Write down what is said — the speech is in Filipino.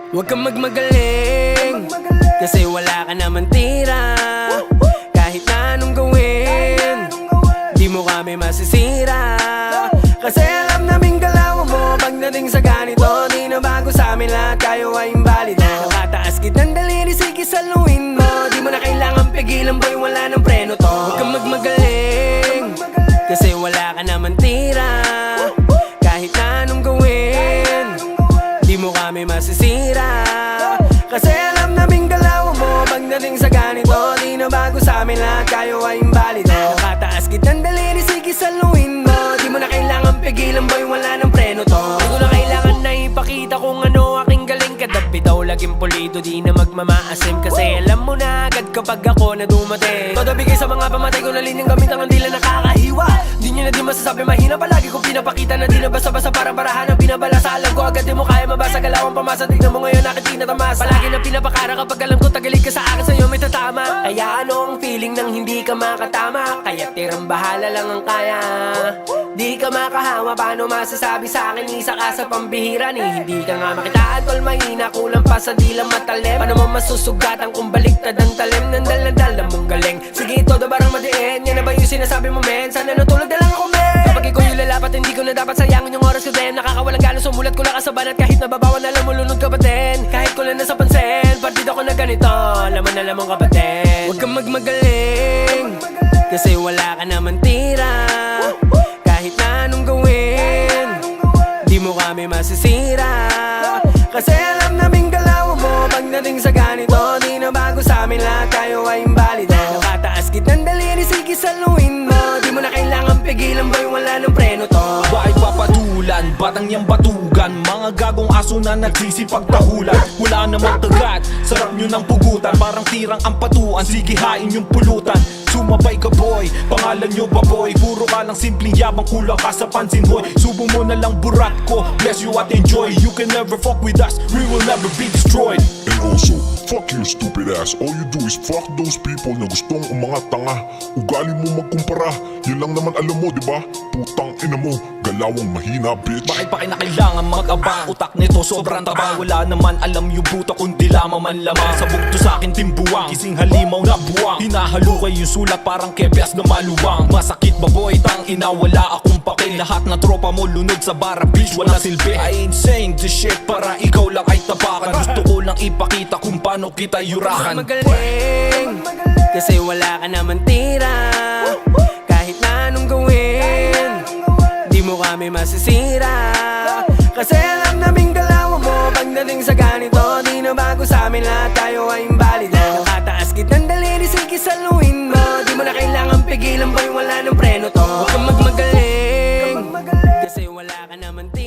Huwag kang magmagaling, kasi wala ka naman tira. Kahit na anong gawin, di mo kami masisira. Kasi alam naming galaw mo pagdating sa ganito. Di na bago sa amin lahat, kayo ay imbalido. Nakataas kitang daliri, sige saluin mo. Di mo na kailangan pigilan boy, wala nang preno to. Huwag kang magmagaling, kasi wala ka naman tira. Kahit na anong gawin, di mo kami masisira. Kasi alam naming galaw mo pagdating sa ganito. Di na bago sa amin lahat, kayo ay imbalido. Nakataas kitang daliri, sige saluin mo. Di mo na kailangan pigilan boy, wala nang preno to. Di ko na kailangan na ipakita kung ano aking galing. Kadabi daw laging pulido, di na magmamaasim. Kasi alam mo na agad kapag ako na dumating. Todo bigay sa mga pamatay ko na linyang gamit ang dila nakakahiwa. Di nyo na di masasabi mahina, palagi ko pinapakita na di na basta-basta parang barahan ang binabala. Sa alam ko agad di mo kaya mabasa, galawang pamasa. Tignan mo ngayon akin tinatamasa. Palagi na pinapakara kapag alam ko tagalig ka sa akin, sa'yo may tatama. Kaya ano ang feeling nang hindi ka makatama? Kaya tirang bahala lang ang kaya. Di ka makahawa, paano masasabi sa akin? Isa ka sa pambihira ni hindi ka nga makitaan. Tol mahina, kulang pa sa di lang matalim. Paano mo masusugatan kung baliktad ang talim? Nandal-nandal mong galing. Sige, todo barang madiin. Yan na ba yung sinasabi mo men? Sana natulad na lang ako men. Kapag ikaw yung lalapat, hindi ko na dapat sayangin yung oras ko din. Nakakawalang gana, sumulat ko lang kasaban. At kahit nababawan, alam mo lunod ka pa din. Kahit ko lang nasa pansin, partido ko na ganito. Alam mong kapatid. Huwag kang magmagaling, kasi wala ka naman tira. Kahit na anong gawin, di mo kami masisira. Kasi alam naming galaw mo pagdating sa ganito. Di na bago sa amin lahat, kayo ay imbalido. Nakataas kitang daliri, sige saluin mo. Di mo na kailangan pigilan boy, wala nang preno to. Bakit papatulan, batang niyang batugan. Mga gagong aso na nagsisipagtahulan. Wala namang kagat, sarap nyo ng pugutan. Parang tirang ampatuan, sige hain yung pulutan. Sumabay ka boy, pangalan nyo ba boy? Puro ka lang simpleng yabang, kulang ka sa pansin boy. Subo mo na lang burat ko, bless you at enjoy. You can never fuck with us, we will never be destroyed. And also, fuck you stupid ass. All you do is fuck those people na gustong umangat tanga. Ugali mo magkumpara, yun lang naman alam mo diba? Putang ina mo, galawang mahina bitch. Bakit pa kinakailangan mag-abang? Utak nito sobrang taba. Wala naman alam yung buta kundi lamang man lamang. Sa bugto sa akin timbuwang, kising halimaw na buwang. Hinahalukay yung sulat parang kebyas na maluwang. Masakit ba boy? Tang ina wala akong pake. Lahat na tropa mo lunod sa bara bitch, wala silbi. I ain't saying this shit para ikaw lang ay tapakan. Gusto ko lang ipakita kung paano kita yurakan. Magaling, kasi wala ka naman tira. Kahit na anong gawin, di mo kami masisira. Kasi alam naming galaw mo pagdating sa ganito. Di na bago sa amin lahat, tayo ay imbalido. Nakataas kitang daliri, sige saluin mo. Di mo na kailangan pigilan boy, wala nang preno to. Huwag kang magmagaling, kasi wala ka naman tira.